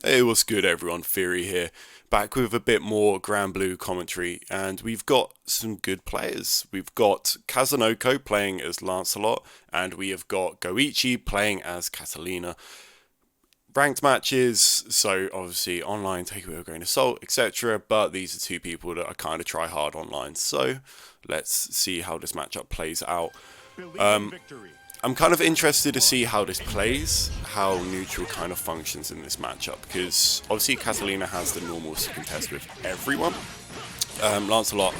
Hey, what's good everyone, Fury here, back with a bit more Grand Blue commentary, and we've got some good players. We've got Kazunoko playing as Lancelot, and we have got GO1 playing as Katalina. Ranked matches, so obviously online, take it with a grain of salt, etc. But these are two people that I kind of try hard online, so let's see how this matchup plays out. I'm kind of interested to see how this plays, how neutral kind of functions in this matchup, because obviously Katalina has the normals to contest with everyone. Lancelot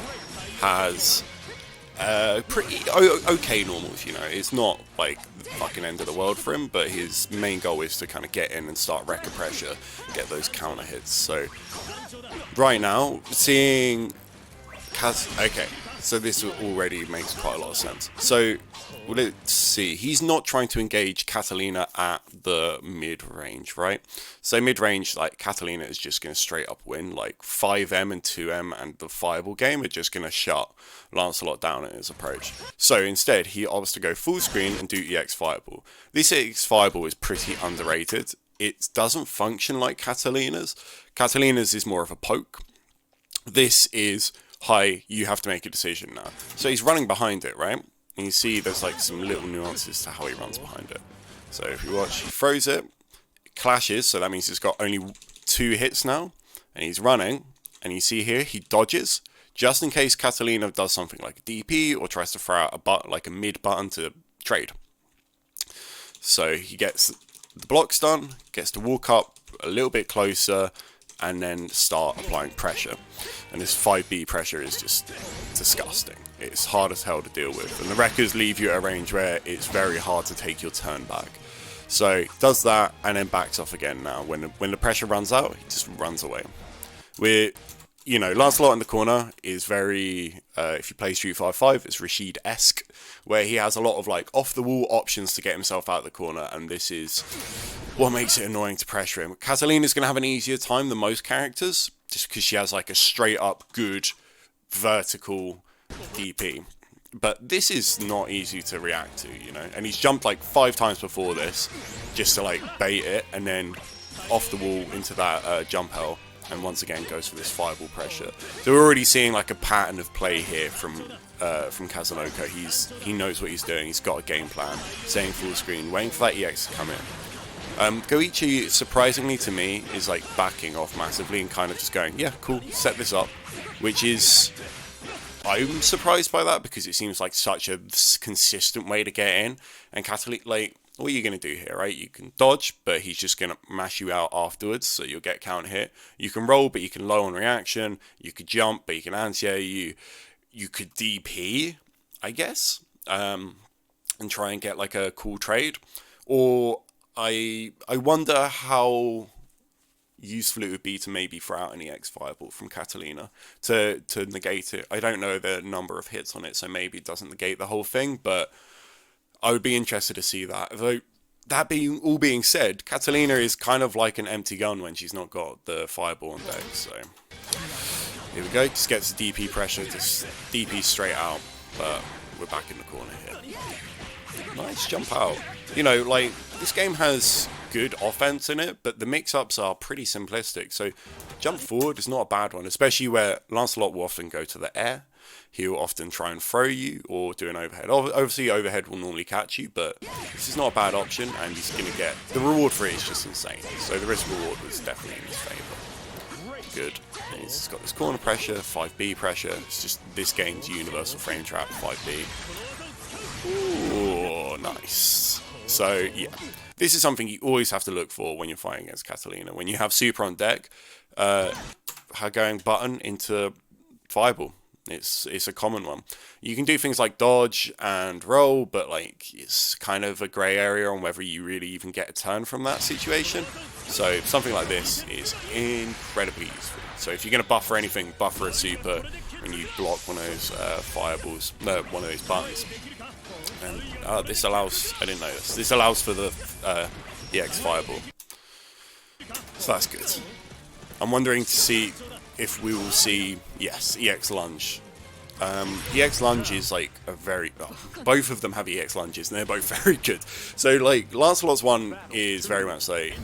has pretty okay normals, you know. It's not like the fucking end of the world for him, but his main goal is to kind of get in and start wrecker pressure, get those counter hits. So right now, seeing okay, so this already makes quite a lot of sense. So let's see, he's not trying to engage Katalina at the mid-range, right? So mid-range, like, Katalina is just going to straight up win, like 5M and 2M and the fireball game are just going to shut Lancelot down in his approach. So instead, he opts to go full screen and do EX fireball. This EX fireball is pretty underrated. It doesn't function like Katalina's. Katalina's is more of a poke. This is, hi, you have to make a decision now. So he's running behind it, right? And you see there's like some little nuances to how he runs behind it. So if you watch, he throws it, it clashes, so that means he's got only 2 hits now. And he's running, and you see here, he dodges, just in case Katalina does something like a DP, or tries to throw out a button, like a mid button to trade. So he gets the blocks done, gets to walk up a little bit closer, and then start applying pressure. And this 5B pressure is just disgusting. It's hard as hell to deal with, and the wreckers leave you at a range where it's very hard to take your turn back. So does that and then backs off again. Now when the pressure runs out, he just runs away. You know, Lancelot in the corner is very, if you play Street Fighter 5, it's Rashid-esque, where he has a lot of like off-the-wall options to get himself out of the corner, and this is what makes it annoying to pressure him. Katalina's going to have an easier time than most characters, just because she has like a straight-up good vertical DP. But this is not easy to react to, you know, and he's jumped like 5 times before this, just to like bait it, and then off the wall into that jump hell. And once again goes for this fireball pressure. So we're already seeing like a pattern of play here from Kazunoko. He knows what he's doing. He's got a game plan. Staying full screen, waiting for that EX to come in. GO1, surprisingly to me, is like backing off massively and kind of just going, yeah, cool, set this up. Which is, I'm surprised by that because it seems like such a consistent way to get in. And Katalina, like, what are you going to do here, right? You can dodge, but he's just going to mash you out afterwards, so you'll get counter hit. You can roll, but you can low on reaction. You could jump, but you can anti-air. You could DP, I guess, and try and get like a cool trade. Or I wonder how useful it would be to maybe throw out an EX fireball from Katalina to negate it. I don't know the number of hits on it, so maybe it doesn't negate the whole thing, but I would be interested to see that. Though, that being said, Katalina is kind of like an empty gun when she's not got the fireball on deck. So here we go. Just gets the DP pressure, just DP straight out. But we're back in the corner here. Nice jump out. You know, like, this game has good offense in it, but the mix-ups are pretty simplistic. So jump forward is not a bad one, especially where Lancelot will often go to the air. He'll often try and throw you or do an overhead. Obviously, overhead will normally catch you, but this is not a bad option, and he's going to get... The reward for it is just insane. So the risk-reward was definitely in his favour. Good. And he's got this corner pressure, 5B pressure. It's just this game's universal frame trap, 5B. Ooh, nice. So, yeah. This is something you always have to look for when you're fighting against Katalina. When you have super on deck, her going button into fireball. It's a common one. You can do things like dodge and roll, but like it's kind of a grey area on whether you really even get a turn from that situation. So something like this is incredibly useful. So if you're going to buffer anything, buffer a super, and you block one of those fireballs, no, one of those buttons. And this allows, I didn't know this, this allows for the EX fireball. So that's good. I'm wondering to see if we will see, yes, EX lunge. EX lunge is like a very, both of them have EX lunges and they're both very good. So like Lancelot's one is very much like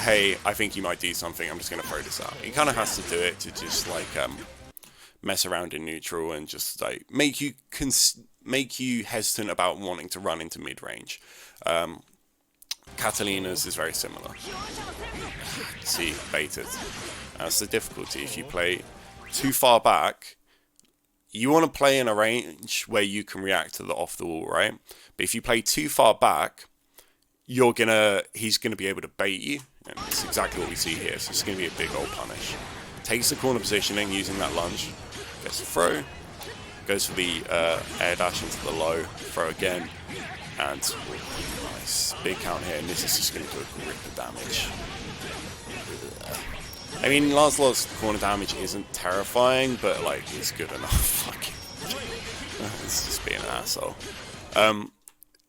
hey, I think you might do something, I'm just going to throw this out. He kind of has to do it to just like mess around in neutral and just like make you hesitant about wanting to run into mid-range. Katalina's is very similar. See, baited. That's the difficulty. If you play too far back, you want to play in a range where you can react to the off the wall, right? But if you play too far back, he's gonna be able to bait you, and it's exactly what we see here. So it's gonna be a big old punish. Takes the corner positioning using that lunge, gets the throw, goes for the air dash into the low, throw again, and nice big count here. And this is just gonna do a grip of damage. I mean, Lancelot's corner damage isn't terrifying, but like it's good enough. It's just being an asshole.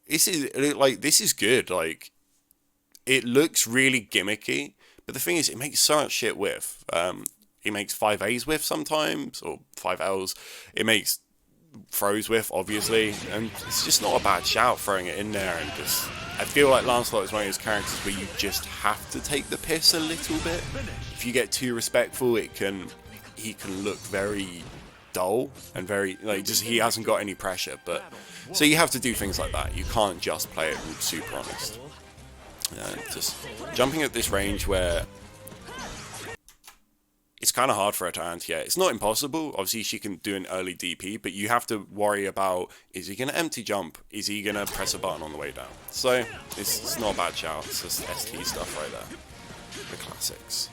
This is good. Like, it looks really gimmicky, but the thing is, it makes so much shit with. It makes 5As with sometimes, or 5Ls. It makes throws with, obviously, and it's just not a bad shout throwing it in there. And just, I feel like Lancelot is one of those characters where you just have to take the piss a little bit. If you get too respectful, he can look very dull and very he hasn't got any pressure. But so you have to do things like that. You can't just play it super honest. Just jumping at this range where it's kind of hard for her to anti-air. It's not impossible. Obviously, she can do an early DP, but you have to worry about, is he going to empty jump? Is he going to press a button on the way down? So it's not a bad shout. It's just ST stuff right there. The classics.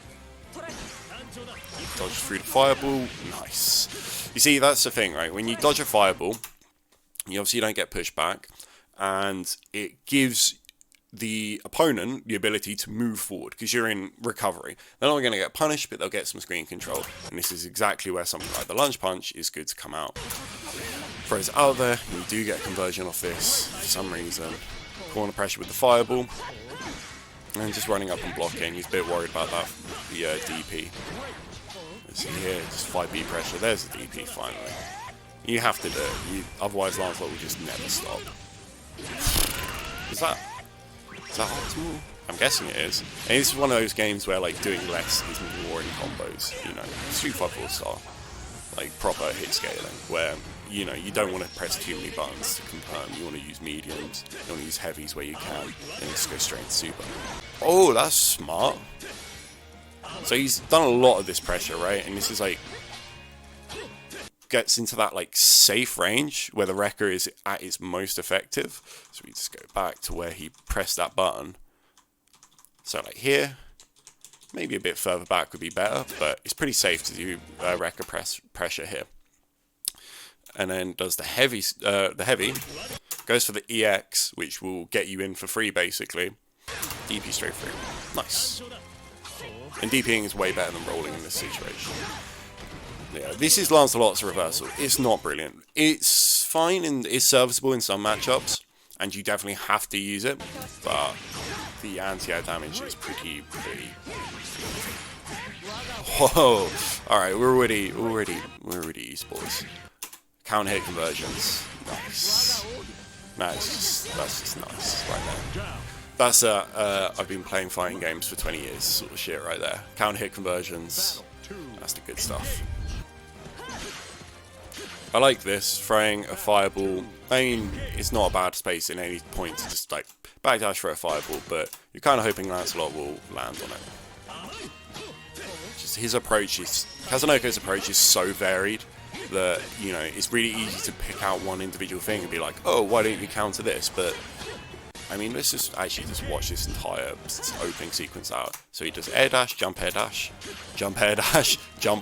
Dodge through the fireball. Nice. You see, that's the thing, right? When you dodge a fireball, you obviously don't get pushed back, and it gives the opponent the ability to move forward because you're in recovery. They're not going to get punished, but they'll get some screen control, and this is exactly where something like the lunge punch is good to come out. Throws it out there, you do get conversion off this for some reason. Corner pressure with the fireball, and just running up and blocking. He's a bit worried about that, the DP. See here, just 5B pressure. There's the DP finally. You have to do it, otherwise Lancelot will just never stop. Is that optimal? I'm guessing it is. And this is one of those games where like doing less is more in combos. You know, Street Fighter 4 style, like proper hit scaling, where you know you don't want to press too many buttons to confirm. You want to use mediums. You want to use heavies where you can, and just go straight to super. Oh, that's smart. So he's done a lot of this pressure, right? And this is like gets into that like safe range where the wrecker is at its most effective. So we just go back to where he pressed that button. So like here, maybe a bit further back would be better, but it's pretty safe to do wrecker pressure here. And then does the heavy, goes for the EX, which will get you in for free basically. DP straight through. Nice. And DPing is way better than rolling in this situation. Yeah, this is Lancelot's reversal. It's not brilliant. It's fine and it's serviceable in some matchups, and you definitely have to use it, but the anti-air damage is pretty. Whoa! Alright, we're already esports. Count hit conversions. Nice. That's just nice right there. That's I've been playing fighting games for 20 years sort of shit right there. Count hit conversions. That's the good stuff. I like this, throwing a fireball. I mean, it's not a bad space in any point to just like backdash for a fireball, but you're kind of hoping Lancelot will land on it. Just his approach is, Kazunoko's approach is so varied that, you know, it's really easy to pick out one individual thing and be like, oh, why don't you counter this? But I mean, let's just actually just watch this entire opening sequence out. So he does air dash, jump dash, jump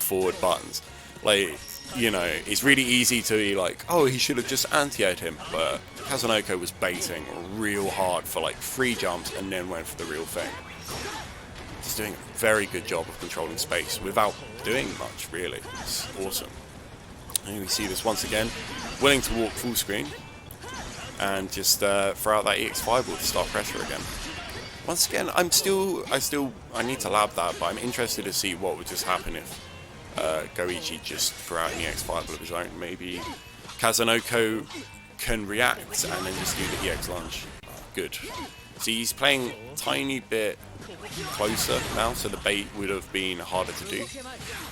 forward buttons. Like, you know, it's really easy to be like, oh, he should have just anti-aired him, but Kazunoko was baiting real hard for like 3 jumps and then went for the real thing. He's doing a very good job of controlling space without doing much, really. It's awesome. And we see this once again, willing to walk full screen and just throw out that EX5 ball to start pressure again. Once again, I need to lab that, but I'm interested to see what would just happen if GO1 just threw out an EX5 ball of his own. Maybe Kazunoko can react and then just do the EX lunge. Oh, good. See, he's playing a tiny bit closer now, so the bait would have been harder to do,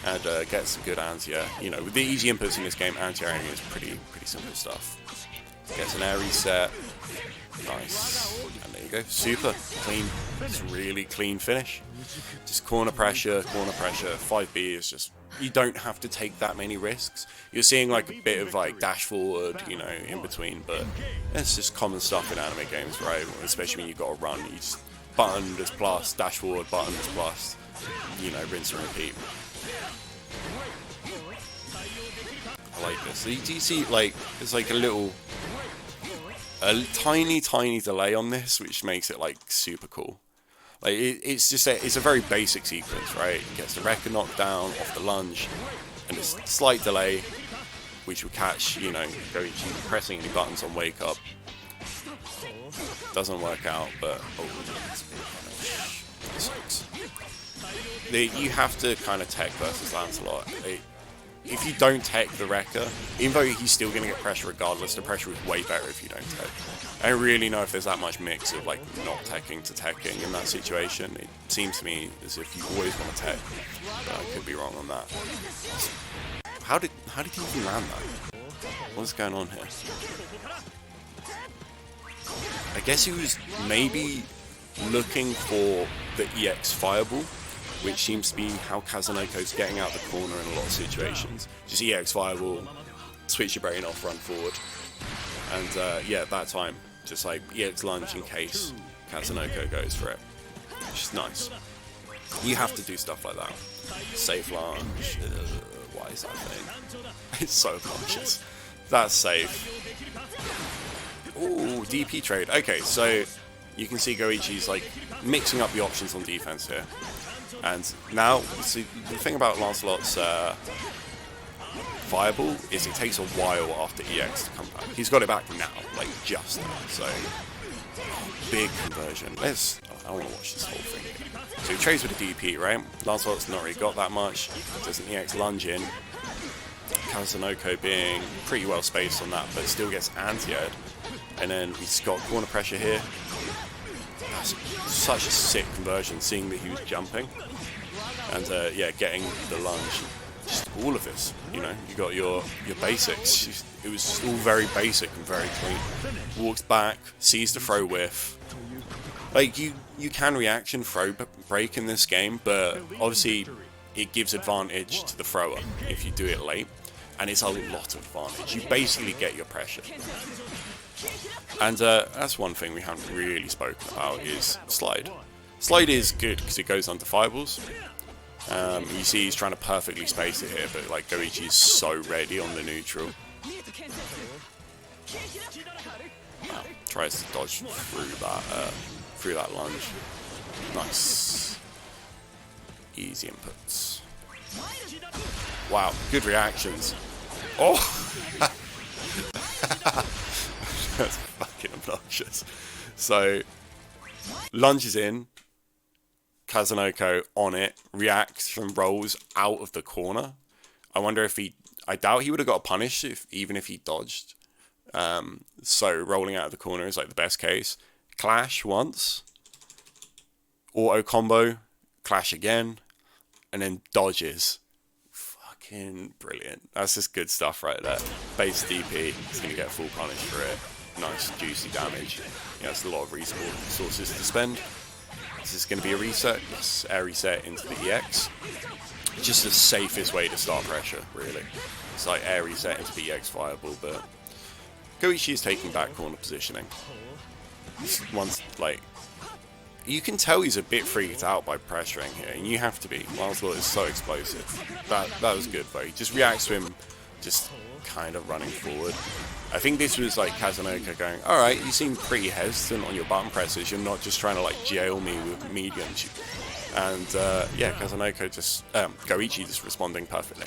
and gets some good anti-air. You know, with the easy inputs in this game, anti-airing is pretty simple stuff. Gets an air reset, nice, and there you go, super clean. It's a really clean finish. Just corner pressure, 5B is just, you don't have to take that many risks. You're seeing like a bit of like dash forward, you know, in between, but it's just common stuff in anime games, right? Especially when you've got to run, you just button does plus, dash forward, button does plus, you know, rinse and repeat. I like this. So do you see, like, it's like a tiny delay on this, which makes it like super cool. Like it's just it's a very basic sequence, right? It gets the Rekka knockdown off the lunge, and a slight delay, which will catch, you know, Goichi pressing any buttons on wake up. Doesn't work out, but that sucks. You have to kind of tech versus Lancelot. If you don't tech the Rekka, even though he's still going to get pressure regardless, the pressure is way better if you don't tech. I don't really know if there's that much mix of like not teching to teching in that situation. It seems to me as if you always want to tech, but I could be wrong on that. How did he even land that? What's going on here? I guess he was maybe looking for the EX Fireball, which seems to be how Kazunoko's getting out the corner in a lot of situations. Just EX Fireball, switch your brain off, run forward. And yeah, at that time, just like EX lunge in case Kazunoko goes for it. Which is nice. You have to do stuff like that. Safe lunge. Why is that thing? It's so obnoxious. That's safe. Ooh, DP trade. Okay, so you can see Goichi's like mixing up the options on defense here. And now, see, the thing about Lancelot's Fireball is it takes a while after EX to come back. He's got it back now, like just now, so big conversion. I want to watch this whole thing again. So he trades with a DP, right? Lancelot's not really got that much. Does an EX lunge in. Kazunoko being pretty well spaced on that, but still gets anti-aired. And then he's got corner pressure here. That's such a sick conversion, seeing that he was jumping. And yeah, getting the lunge. Just all of this, you know, you got your basics. It was all very basic and very clean. Walks back, sees the throw whiff. Like, you can reaction throw break in this game, but obviously it gives advantage to the thrower if you do it late. And it's a lot of advantage. You basically get your pressure. And that's one thing we haven't really spoken about is slide. Slide is good because it goes under fireballs. You see he's trying to perfectly space it here, but like Goichi is so ready on the neutral. Wow. Tries to dodge through that lunge. Nice. Easy inputs. Wow, good reactions. Oh! That's fucking obnoxious. So, lunges in. Kazunoko on it, reacts and rolls out of the corner. I wonder if I doubt he would have got a punish even if he dodged. So rolling out of the corner is like the best case. Clash once. Auto combo. Clash again. And then dodges. Fucking brilliant. That's just good stuff right there. Base DP. He's going to get full punish for it. Nice juicy damage. Yeah, that's a lot of resources to spend. Is this going to be a reset? Yes, air reset into the EX. Just the safest way to start pressure, really. It's like air reset into the EX Fireball, but Goichi is taking back corner positioning. Once, like, you can tell he's a bit freaked out by pressuring here, and you have to be. Lancelot is so explosive. That was good, though. He just reacts to him, just kind of running forward. I think this was like Kazunoko going, alright, you seem pretty hesitant on your button presses, you're not just trying to like jail me with mediums. And yeah, Kazunoko just, Goichi just responding perfectly.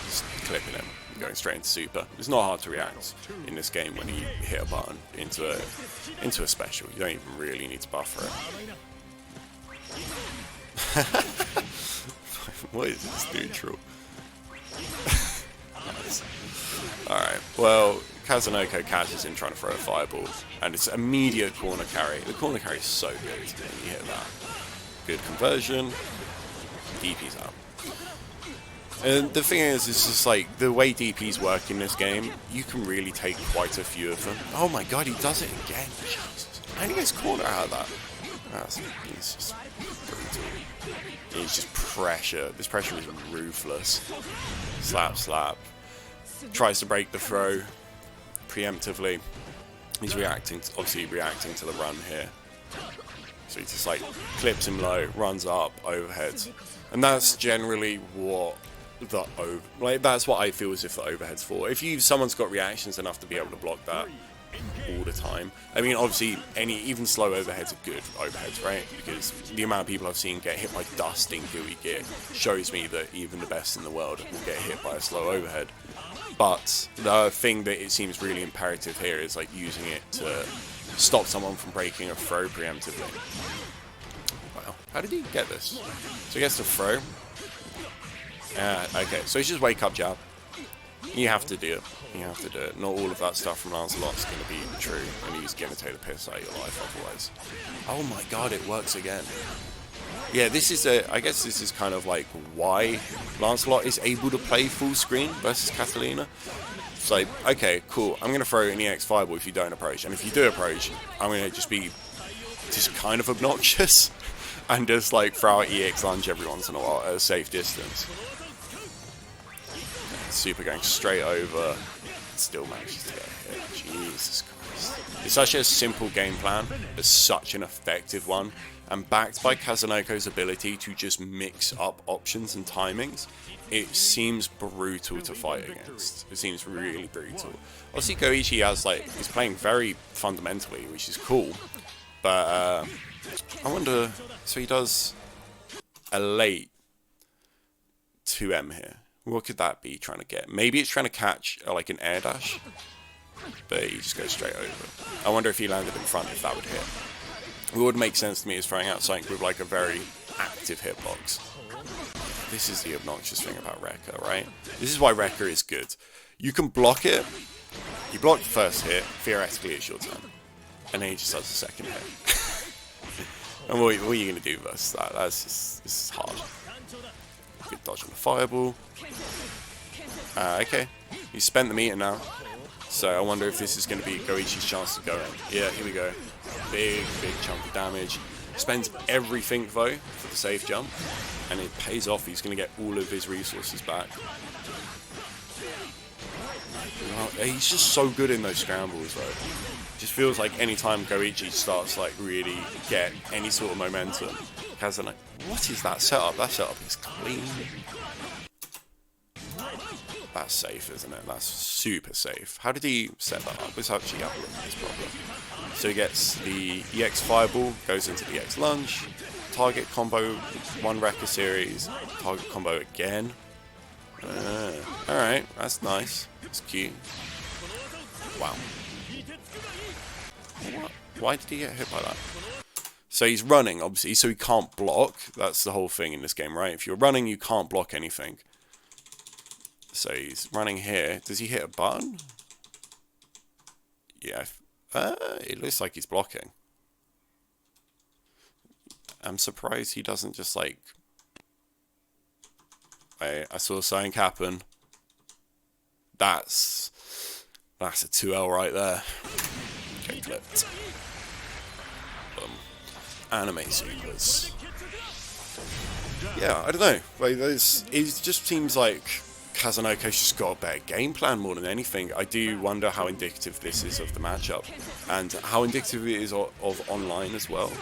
Just clipping him, going straight into super. It's not hard to react in this game when you hit a button into a special. You don't even really need to buffer it. What is this neutral? Alright, well, Kazunoko catches him trying to throw a fireball, and it's immediate corner carry. The corner carry is so good when you hit that. Good conversion. DP's out. And the thing is, it's just like, the way DPs work in this game, you can really take quite a few of them. Oh my god, he does it again. Jesus. And he gets corner out of that. It's just brutal. It's just pressure. This pressure is ruthless. Slap, slap. Tries to break the throw preemptively. He's obviously reacting to the run here. So he just like clips him low, runs up, overheads. And that's generally what that's what I feel as if the overhead's for. If someone's got reactions enough to be able to block that all the time. I mean, obviously, even slow overheads are good overheads, right? Because the amount of people I've seen get hit by dust in GUI gear shows me that even the best in the world will get hit by a slow overhead. But the thing that it seems really imperative here is like using it to stop someone from breaking a throw preemptively. Wow, how did he get this? So he gets the throw. Okay, so he's just wake up jab. You have to do it. You have to do it. Not all of that stuff from Lancelot's going to be true, and he's going to take the piss out of your life otherwise. Oh my god, it works again. Yeah, I guess this is kind of like why Lancelot is able to play full screen versus Katalina. It's like, okay, cool, I'm going to throw an EX fireball if you don't approach, and if you do approach, I'm going to just be kind of obnoxious, and just like throw out EX lunge every once in a while at a safe distance. Super going straight over, still manages to get hit. Jesus Christ. It's such a simple game plan, but such an effective one. And backed by Kazunoko's ability to just mix up options and timings, it seems brutal to fight against. It seems really brutal. Obviously, Goichi is playing very fundamentally, which is cool. But I wonder, so he does a late 2M here. What could that be trying to get? Maybe it's trying to catch like an air dash, but he just goes straight over. I wonder if he landed in front, if that would hit. What would make sense to me is throwing out something with like a very active hitbox. This is the obnoxious thing about Rekka, right? This is why Rekka is good. You can block it. You block the first hit, theoretically it's your turn. And then he just does the second hit. And what are you going to do versus that? This is hard. Good dodge on the fireball. Okay, he's spent the meter now. So I wonder if this is going to be Goichi's chance to go in. Yeah, here we go. Big chunk of damage. Spends everything though for the safe jump. And it pays off. He's going to get all of his resources back. Wow, he's just so good in those scrambles though. Just feels like anytime Goichi starts like really get any sort of momentum, Kazunoko, what is that setup? That setup is clean. That's safe, isn't it? That's super safe. How did he set that up? Let's actually have a look at this problem. So he gets the EX fireball, goes into the EX lunge, target combo, one Rekka series, target combo again. Alright, that's nice. That's cute. Wow. What? Why did he get hit by that? So he's running, obviously, so he can't block. That's the whole thing in this game, right? If you're running, you can't block anything. So he's running here. Does he hit a button? Yeah. It looks like he's blocking. I'm surprised he doesn't just, like... I saw something happen. That's a 2L right there. Okay, flipped. Anime supers. Yeah, I don't know. Like, it just seems like Kazunoko's just got a better game plan more than anything. I do wonder how indicative this is of the matchup, and how indicative it is of online as well.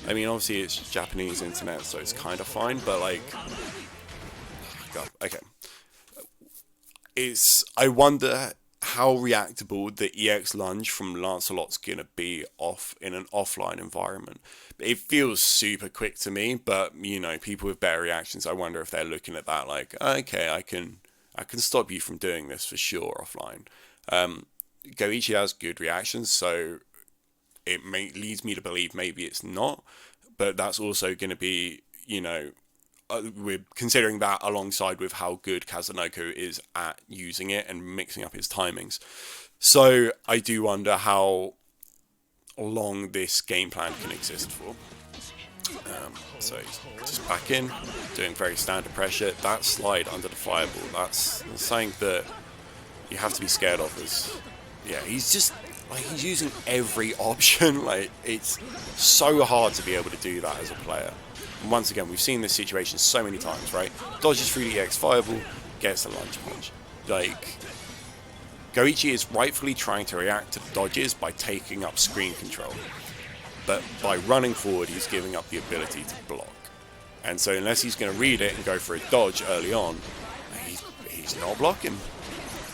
I mean, obviously it's Japanese internet, so it's kind of fine, but like, oh God, okay. I wonder how reactable the EX lunge from Lancelot's gonna be in an offline environment. It feels super quick to me, but you know, people with better reactions, I wonder if they're looking at that like, okay, I can stop you from doing this for sure offline. Goichi has good reactions, so leads me to believe maybe it's not, but that's also going to be, you know, we're considering that alongside with how good Kazunoko is at using it and mixing up his timings. So I do wonder how long this game plan can exist for. So he's just back in, doing very standard pressure. That slide under the fireball, that's something that you have to be scared of. Yeah, he's just like, he's using every option. Like, it's so hard to be able to do that as a player. And once again, we've seen this situation so many times, right? Dodges through the EX fireball, gets a lunge punch. Like, Goichi is rightfully trying to react to the dodges by taking up screen control. But by running forward, he's giving up the ability to block. And so unless he's going to read it and go for a dodge early on, he's not blocking.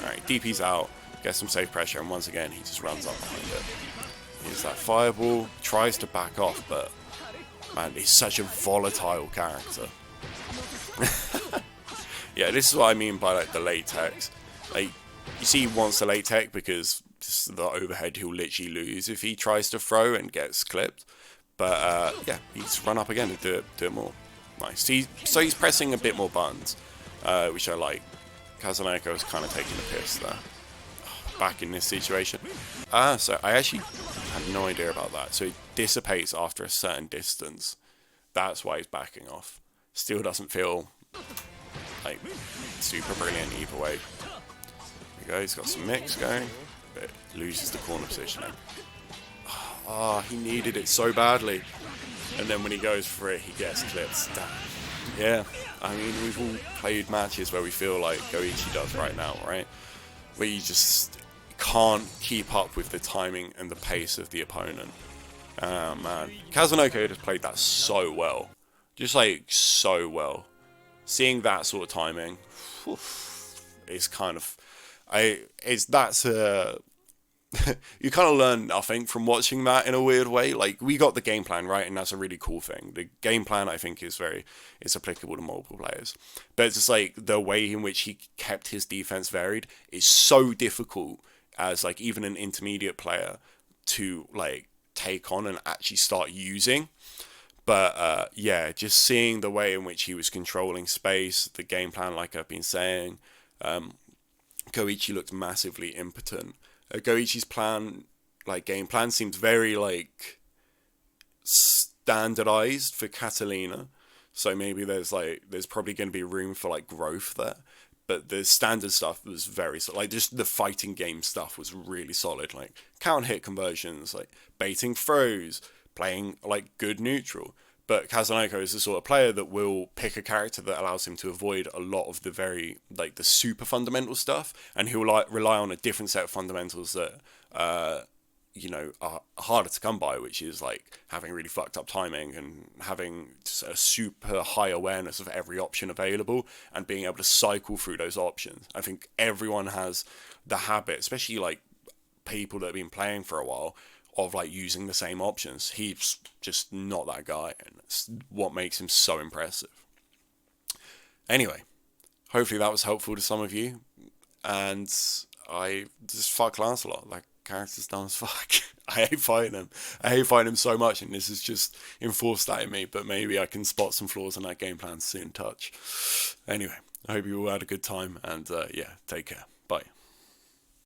Alright, DP's out, gets some safe pressure, and once again, he just runs up behind it. Here's that fireball, tries to back off, but man, he's such a volatile character. Yeah, this is what I mean by like the late techs. Like, you see he wants the late tech because just the overhead he'll literally lose if he tries to throw and gets clipped. But yeah, he's run up again and do it more. Nice. So he's pressing a bit more buttons, which I like. Kazunoko is kind of taking the piss there. Back in this situation. So I actually had no idea about that. So it dissipates after a certain distance. That's why he's backing off. Still doesn't feel like super brilliant either way. There we go, he's got some mix going, but loses the corner positioning. Ah, he needed it so badly. And then when he goes for it, he gets clipped. Damn. Yeah, I mean, we've all played matches where we feel like Goichi does right now, right? Where you just can't keep up with the timing and the pace of the opponent. Man, Kazunoko has played that so well. Just like, so well. Seeing that sort of timing, is kind of... you kind of learn nothing from watching that in a weird way. Like, we got the game plan right, and that's a really cool thing. The game plan, I think, is applicable to multiple players. But it's just like the way in which he kept his defense varied is so difficult as like even an intermediate player to like take on and actually start using. But yeah, just seeing the way in which he was controlling space, the game plan, like I've been saying, Goichi looked massively impotent. Goichi's game plan seems very like standardized for Katalina, so maybe there's probably going to be room for like growth there. But the standard stuff was very like just the fighting game stuff was really solid, like count hit conversions, like baiting throws, playing like good neutral. But Kazunoko is the sort of player that will pick a character that allows him to avoid a lot of the very, like, the super fundamental stuff, and he'll like rely on a different set of fundamentals that, you know, are harder to come by, which is like having really fucked up timing and having a super high awareness of every option available and being able to cycle through those options. I think everyone has the habit, especially like people that have been playing for a while, of like using the same options. He's just not that guy, and it's what makes him so impressive. Anyway, hopefully that was helpful to some of you, and I just fuck Lancelot. That character's dumb as fuck. I hate fighting him so much, and this has just enforced that in me, but maybe I can spot some flaws in that game plan soon touch. Anyway, I hope you all had a good time, and yeah, take care. Bye.